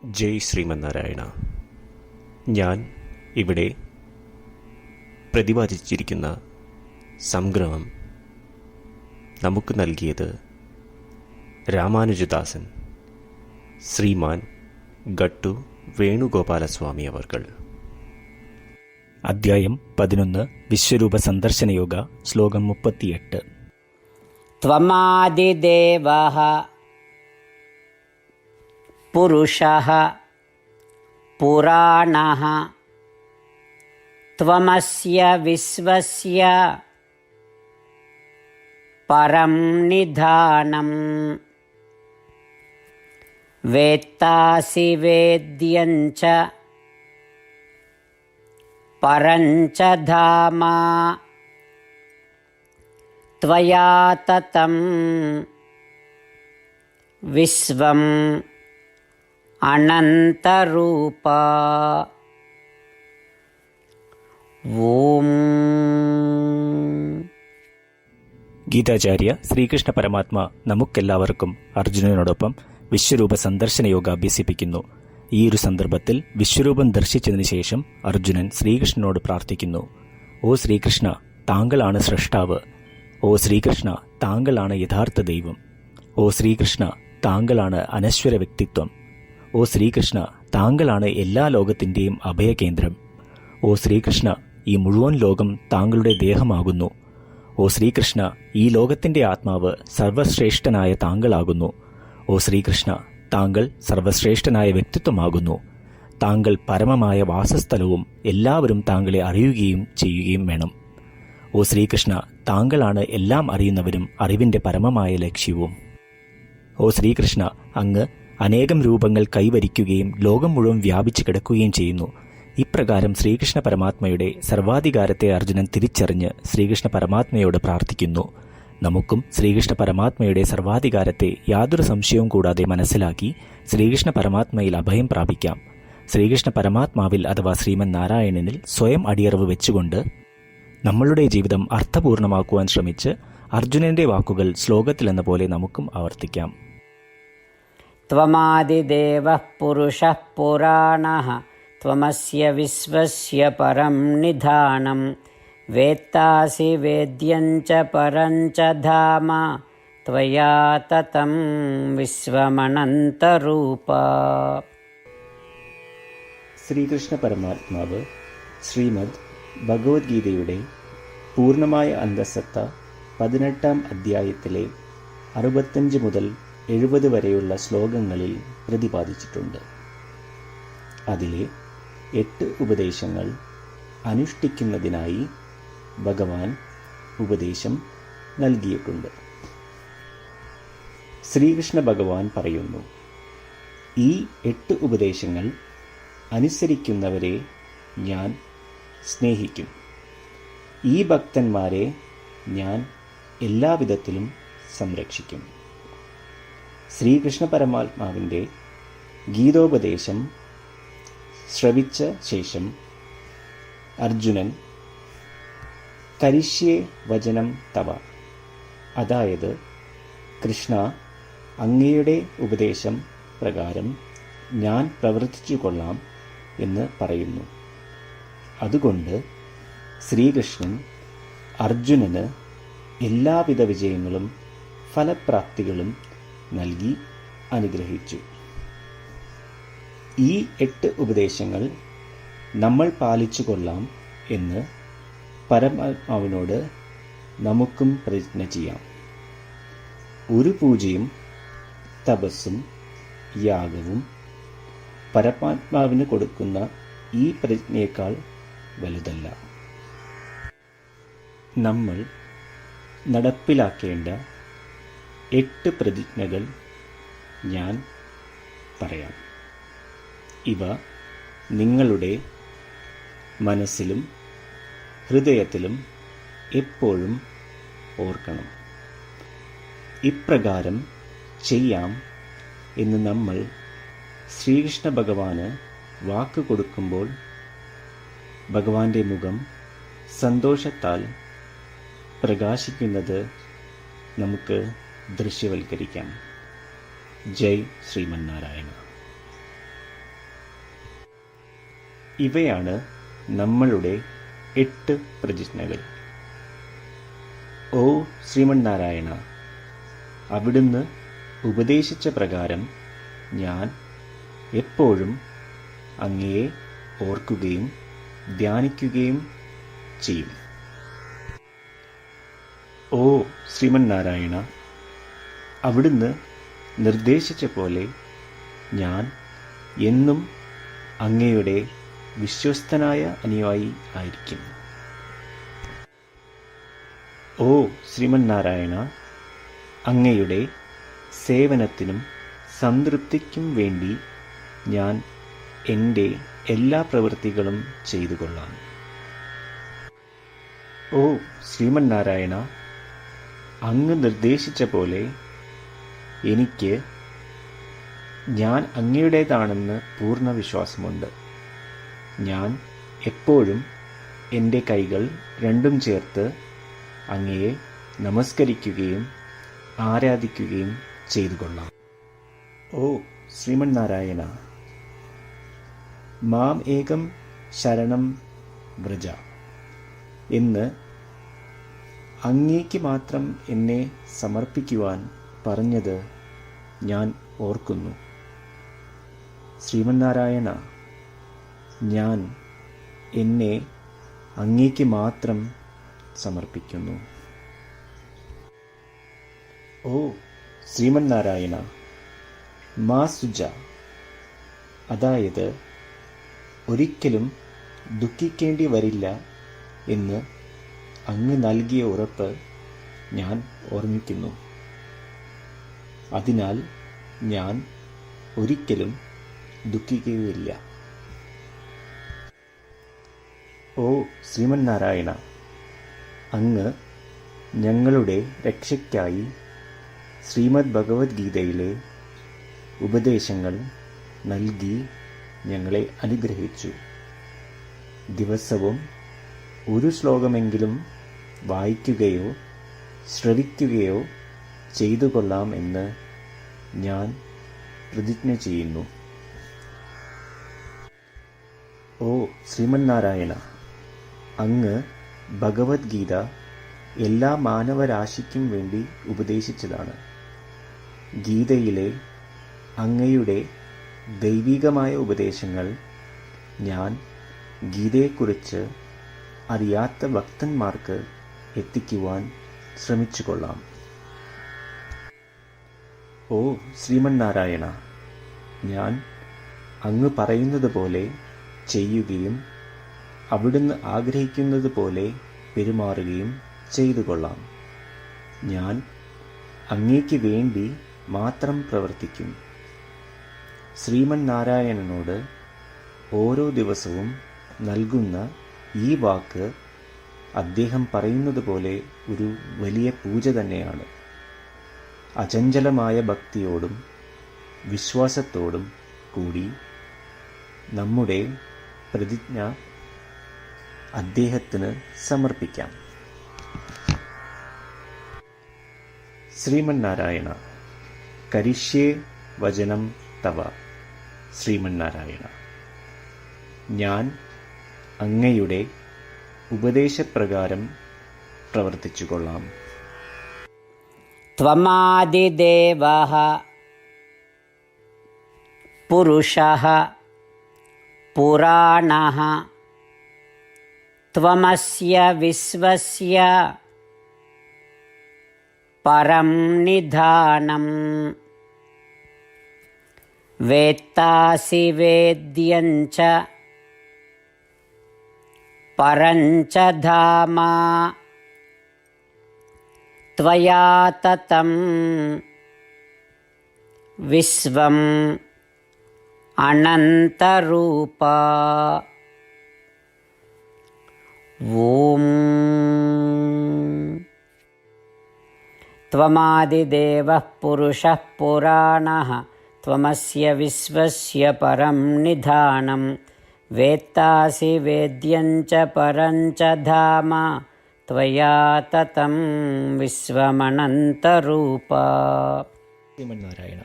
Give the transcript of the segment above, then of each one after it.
ജയ് ശ്രീമന്നാരായണ. ഞാൻ ഇവിടെ പ്രതിപാദിച്ചിരിക്കുന്ന സംഗ്രഹം നമുക്ക് നൽകിയത് രാമാനുജദാസൻ ശ്രീമാൻ ഗട്ടു വേണുഗോപാലസ്വാമി അവർകൾ. അധ്യായം 11 വിശ്വരൂപ സന്ദർശനയോഗ. ശ്ലോകം 38. ത്വമാദിദേവഃ പുരുഷഃ പുരാണഃ ത്വമസ്യ വിശ്വസ്യ പരം നിധാനം വേത്താസി വേദ്യം ച പരം ച ധാമ ത്വയാ തതം വിശ്വം അനന്തരൂപ. ഓം. ഗീതാചാര്യ ശ്രീകൃഷ്ണ പരമാത്മ നമുക്കെല്ലാവർക്കും അർജുനനോടൊപ്പം വിശ്വരൂപ സന്ദർശനയോഗ അഭ്യസിപ്പിക്കുന്നു. ഈ ഒരു സന്ദർഭത്തിൽ വിശ്വരൂപം ദർശിച്ചതിന് ശേഷം അർജുനൻ ശ്രീകൃഷ്ണനോട് പ്രാർത്ഥിക്കുന്നു. ഓ ശ്രീകൃഷ്ണ, താങ്കളാണ് സ്രഷ്ടാവ്. ഓ ശ്രീകൃഷ്ണ, താങ്കളാണ് യഥാർത്ഥ ദൈവം. ഓ ശ്രീകൃഷ്ണ, താങ്കളാണ് അനശ്വര വ്യക്തിത്വം. ഓ ശ്രീകൃഷ്ണ, താങ്കളാണ് എല്ലാ ലോകത്തിൻ്റെയും അഭയകേന്ദ്രം. ഓ ശ്രീകൃഷ്ണ, ഈ മുഴുവൻ ലോകം താങ്കളുടെ ദേഹമാകുന്നു. ഓ ശ്രീകൃഷ്ണ, ഈ ലോകത്തിൻ്റെ ആത്മാവ് സർവശ്രേഷ്ഠനായ താങ്കളാകുന്നു. ഓ ശ്രീകൃഷ്ണ, താങ്കൾ സർവശ്രേഷ്ഠനായ വ്യക്തിത്വമാകുന്നു. താങ്കൾ പരമമായ വാസസ്ഥലവും എല്ലാവരും താങ്കളെ അറിയുകയും ചെയ്യുകയും വേണം. ഓ ശ്രീകൃഷ്ണ, താങ്കളാണ് എല്ലാം അറിയുന്നവരും അറിവിൻ്റെ പരമമായ ലക്ഷ്യവും. ഓ ശ്രീകൃഷ്ണ, അങ്ങ് അനേകം രൂപങ്ങൾ കൈവരിക്കുകയും ലോകം മുഴുവൻ വ്യാപിച്ചു കിടക്കുകയും ചെയ്യുന്നു. ഇപ്രകാരം ശ്രീകൃഷ്ണ പരമാത്മയുടെ സർവാധികാരത്തെ അർജുനൻ തിരിച്ചറിഞ്ഞ് ശ്രീകൃഷ്ണ പരമാത്മയോട് പ്രാർത്ഥിക്കുന്നു. നമുക്കും ശ്രീകൃഷ്ണ പരമാത്മയുടെ സർവാധികാരത്തെ യാതൊരു സംശയവും കൂടാതെ മനസ്സിലാക്കി ശ്രീകൃഷ്ണ പരമാത്മയിൽ അഭയം പ്രാപിക്കാം. ശ്രീകൃഷ്ണ പരമാത്മാവിൽ അഥവാ ശ്രീമൻ നാരായണനിൽ സ്വയം അടിയറവ് വെച്ചുകൊണ്ട് നമ്മളുടെ ജീവിതം അർത്ഥപൂർണമാക്കുവാൻ ശ്രമിച്ച് അർജുനന്റെ വാക്കുകൾ ശ്ലോകത്തിലെന്ന പോലെ നമുക്കും ആവർത്തിക്കാം. ത്വമാദിദേവഃ പുരുഷഃ പുരാണഃ ത്വമസ്യ വിശ്വസ്യ പരം നിധാനം വേത്താസി വേദ്യം ച പരം ച ധാമ ത്വയാ തതം വിശ്വമനന്തരൂപ. ശ്രീകൃഷ്ണ പരമാത്മാവ് ശ്രീമദ് ഭഗവത്ഗീതയുടെ പൂർണ്ണമായ അന്തഃസത്ത 18-ാം അധ്യായത്തിലെ 65 മുതൽ 70 വരെയുള്ള ശ്ലോകങ്ങളിൽ പ്രതിപാദിച്ചിട്ടുണ്ട്. അതിലെ 8 ഉപദേശങ്ങൾ അനുഷ്ഠിക്കുന്നതിനായി ഭഗവാൻ ഉപദേശം നൽകിയിട്ടുണ്ട്. ശ്രീകൃഷ്ണ ഭഗവാൻ പറയുന്നു, ഈ 8 ഉപദേശങ്ങൾ അനുസരിക്കുന്നവരെ ഞാൻ സ്നേഹിക്കും. ഈ ഭക്തന്മാരെ ഞാൻ എല്ലാവിധത്തിലും സംരക്ഷിക്കും. ശ്രീകൃഷ്ണ പരമാത്മാവിൻ്റെ ഗീതോപദേശം ശ്രവിച്ച ശേഷം അർജുനൻ കരിഷ്യേ വചനം തവ, അതായത് കൃഷ്ണ, അങ്ങയുടെ ഉപദേശം പ്രകാരം ഞാൻ പ്രവർത്തിച്ചു കൊള്ളാം എന്ന് പറയുന്നു. അതുകൊണ്ട് ശ്രീകൃഷ്ണൻ അർജുനന് എല്ലാവിധ വിജയങ്ങളും ഫലപ്രാപ്തികളും നൽകി അനുഗ്രഹിച്ചു. ഈ 8 ഉപദേശങ്ങൾ നമ്മൾ പാലിച്ചു കൊള്ളാം എന്ന് പരമാത്മാവിനോട് നമുക്കും പ്രതിജ്ഞ ചെയ്യാം. ഒരു പൂജയും തപസ്സും യാഗവും പരമാത്മാവിന് കൊടുക്കുന്ന ഈ പ്രതിജ്ഞയേക്കാൾ വലുതല്ല. നമ്മൾ നടപ്പിലാക്കേണ്ട 8 പ്രതിജ്ഞകൾ ഞാൻ പറയാം. ഇവ നിങ്ങളുടെ മനസ്സിലും ഹൃദയത്തിലും എപ്പോഴും ഓർക്കണം. ഇപ്രകാരം ചെയ്യാം എന്ന് നമ്മൾ ശ്രീകൃഷ്ണ ഭഗവാന് വാക്ക് കൊടുക്കുമ്പോൾ ഭഗവാന്റെ മുഖം സന്തോഷത്താൽ പ്രകാശിക്കുന്നത് നമുക്ക് ദൃശ്യവൽക്കരിക്കാം. ജയ് ശ്രീമന്നാരായണ. ഇവയാണ് നമ്മളുടെ 8 പ്രതിജ്ഞകൾ. ഓ ശ്രീമന്നാരായണ, അവിടുന്ന് ഉപദേശിച്ച പ്രകാരം ഞാൻ എപ്പോഴും അങ്ങയെ ഓർക്കുകയും ധ്യാനിക്കുകയും ചെയ്യും. ഓ ശ്രീമന്നാരായണ, അവിടുന്ന് നിർദ്ദേശിച്ച പോലെ ഞാൻ എന്നും അങ്ങയുടെ വിശ്വസ്തനായ അനുയായി ആയിരിക്കും. ഓ ശ്രീമന്നാരായണ, അങ്ങയുടെ സേവനത്തിനും സംതൃപ്തിക്കും വേണ്ടി ഞാൻ എൻ്റെ എല്ലാ പ്രവൃത്തികളും ചെയ്തു കൊള്ളാം. ഓ ശ്രീമന്നാരായണ, അങ്ങ് നിർദ്ദേശിച്ച പോലെ എനിക്ക് ഞാൻ അങ്ങയുടേതാണെന്ന് പൂർണ്ണ വിശ്വാസമുണ്ട്. ഞാൻ എപ്പോഴും എൻ്റെ കൈകൾ രണ്ടും ചേർത്ത് അങ്ങയെ നമസ്കരിക്കുകയും ആരാധിക്കുകയും ചെയ്തു കൊള്ളാം. ഓ ശ്രീമന്നാരായണ, മാം ഏകം ശരണം വ്രജ എന്ന് അങ്ങേക്ക് മാത്രം എന്നെ സമർപ്പിക്കുവാൻ പറഞ്ഞത് ഞാൻ ഓർക്കുന്നു. ശ്രീമന്നാരായണ, ഞാൻ എന്നെ അങ്ങേക്ക് മാത്രം സമർപ്പിക്കുന്നു. ഓ ശ്രീമന്നാരായണ, മാ സുജ, അതായത് ഒരിക്കലും ദുഃഖിക്കേണ്ടി വരില്ല എന്ന് അങ്ങ് നൽകിയ ഉറപ്പ് ഞാൻ ഓർമ്മിക്കുന്നു. അതിനാൽ ഞാൻ ഒരിക്കലും ദുഃഖിക്കുകയില്ല. ഓ ശ്രീമന്നാരായണ, അങ്ങ് ഞങ്ങളുടെ രക്ഷയ്ക്കായി ശ്രീമദ് ഭഗവത്ഗീതയിലെ ഉപദേശങ്ങൾ നൽകി ഞങ്ങളെ അനുഗ്രഹിച്ചു. ദിവസവും ഒരു ശ്ലോകമെങ്കിലും വായിക്കുകയോ ശ്രവിക്കുകയോ ചെയ്തു കൊള്ളാം എന്ന് ഞാൻ പ്രതിജ്ഞ ചെയ്യുന്നു. ഓ ശ്രീമന്നാരായണ, അങ്ങ് ഭഗവത്ഗീത എല്ലാ മാനവരാശിക്കും വേണ്ടി ഉപദേശിച്ചതാണ്. ഗീതയിലെ അങ്ങയുടെ ദൈവികമായ ഉപദേശങ്ങൾ ഞാൻ ഗീതയെക്കുറിച്ച് അറിയാത്ത ഭക്തന്മാർക്ക് എത്തിക്കുവാൻ ശ്രമിച്ചുകൊള്ളാം. ഓ ശ്രീമന്നാരായണ, ഞാൻ അങ്ങ് പറയുന്നത് പോലെ ചെയ്യുകയും അവിടുന്ന് ആഗ്രഹിക്കുന്നത് പോലെ പെരുമാറുകയും ചെയ്തു കൊള്ളാം. ഞാൻ അങ്ങേക്ക് വേണ്ടി മാത്രം പ്രവർത്തിക്കും. ശ്രീമന്നാരായണനോട് ഓരോ ദിവസവും നൽകുന്ന ഈ വാക്ക് അദ്ദേഹം പറയുന്നത് പോലെ ഒരു വലിയ പൂജ തന്നെയാണ്. അചഞ്ചലമായ ഭക്തിയോടും വിശ്വാസത്തോടും കൂടി നമ്മുടെ പ്രതിജ്ഞ അദ്ദേഹത്തിന് സമർപ്പിക്കാം. ശ്രീമന്നാരായണ, കരിഷ്യേ വചനം തവ. ശ്രീമന്നാരായണ, ഞാൻ അങ്ങയുടെ ഉപദേശപ്രകാരം പ്രവർത്തിച്ചുകൊള്ളാം. ത്വമാദിദേവഃ പുരുഷഃ പുരാണഃ ത്വമസ്യ വിശ്വസ്യ പരം നിധാനം വേത്താസി വേദ്യം ച പരം ച ധാമ ത്വയാ തതം വിശ്വം അനന്തരൂപ. ഓം ത്വമാദിദേവഃ പുരുഷഃ പുരാണഃ ത്വമസ്യ വിശ്വസ്യ പരം നിധാനം വേത്താസി വേദ്യം ച പരം ച ധാമ ത്വയാ തതം വിശ്വമനന്തരൂപ. ശ്രീമന്നാരായണ,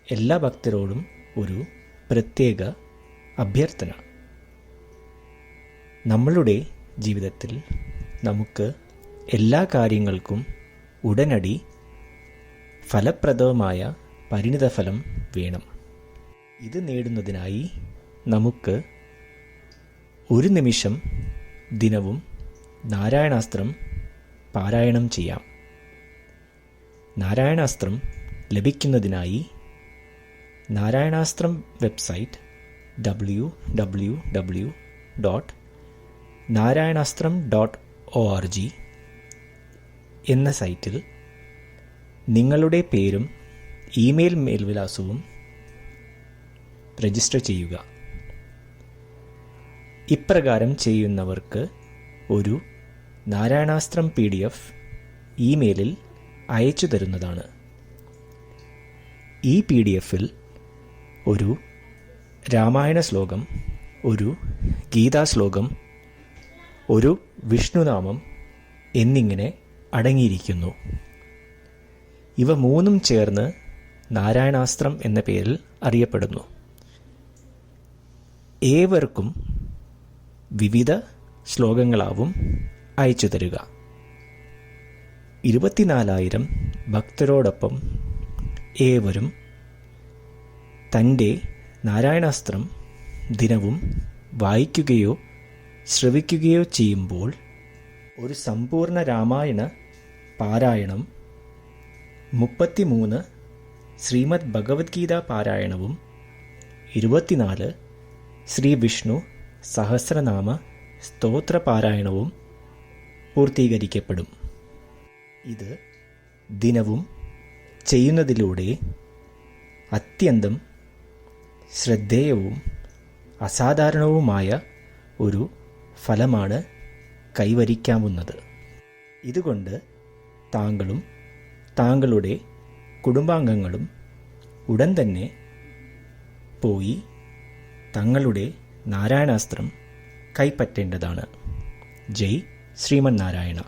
എല്ലാ ഭക്തരോടും ഒരു പ്രത്യേക അഭ്യർത്ഥന. നമ്മളുടെ ജീവിതത്തിൽ നമുക്ക് എല്ലാ കാര്യങ്ങൾക്കും ഉടനടി ഫലപ്രദമായ പരിണിതഫലം വേണം. ഇത് നേടുന്നതിനായി നമുക്ക് ഒരു നിമിഷം ദിനവും നാരായണാസ്ത്രം പാരായണം ചെയ്യാം. നാരായണാസ്ത്രം ലഭിക്കുന്നതിനായി നാരായണാസ്ത്രം വെബ്സൈറ്റ് www.narayanaastram.org എന്ന സൈറ്റിൽ നിങ്ങളുടെ പേരും ഇമെയിൽ മേൽവിലാസവും രജിസ്റ്റർ ചെയ്യുക. ഇപ്രകാരം ചെയ്യുന്നവർക്ക് ഒരു നാരായണാസ്ത്രം PDF ഇമെയിലിൽ അയച്ചു തരുന്നതാണ്. ഈ PDF-ൽ ഒരു രാമായണ ശ്ലോകം, ഒരു ഗീതാശ്ലോകം, ഒരു വിഷ്ണുനാമം എന്നിങ്ങനെ അടങ്ങിയിരിക്കുന്നു. ഇവ മൂന്നും ചേർന്ന് നാരായണാസ്ത്രം എന്ന പേരിൽ അറിയപ്പെടുന്നു. ഏവർക്കും വിവിധ ശ്ലോകങ്ങളാവും അയച്ചു തരിക. 24,000 ഭക്തരോടൊപ്പം ഏവരും തൻ്റെ നാരായണാസ്ത്രം ദിനവും വായിക്കുകയോ ശ്രവിക്കുകയോ ചെയ്യുമ്പോൾ ഒരു സമ്പൂർണ്ണ രാമായണ പാരായണം, 33 ശ്രീമദ് ഭഗവത്ഗീത പാരായണവും 24 ശ്രീ വിഷ്ണു സഹസ്രനാമ സ്തോത്ര പാരായണവും പൂർത്തീകരിക്കപ്പെടും. ഇത് ദിനവും ചെയ്യുന്നതിലൂടെ അത്യന്തം ശ്രദ്ധേയവും അസാധാരണവുമായ ഒരു ഫലമാണ് കൈവരിക്കാവുന്നത്. ഇതുകൊണ്ട് താങ്കളും താങ്കളുടെ കുടുംബാംഗങ്ങളും ഉടൻ തന്നെ പോയി തങ്ങളുടെ നാരായണാസ്ത്രം കൈപ്പറ്റേണ്ടതാണ്. ജയ് ശ്രീമന്നാരായണ.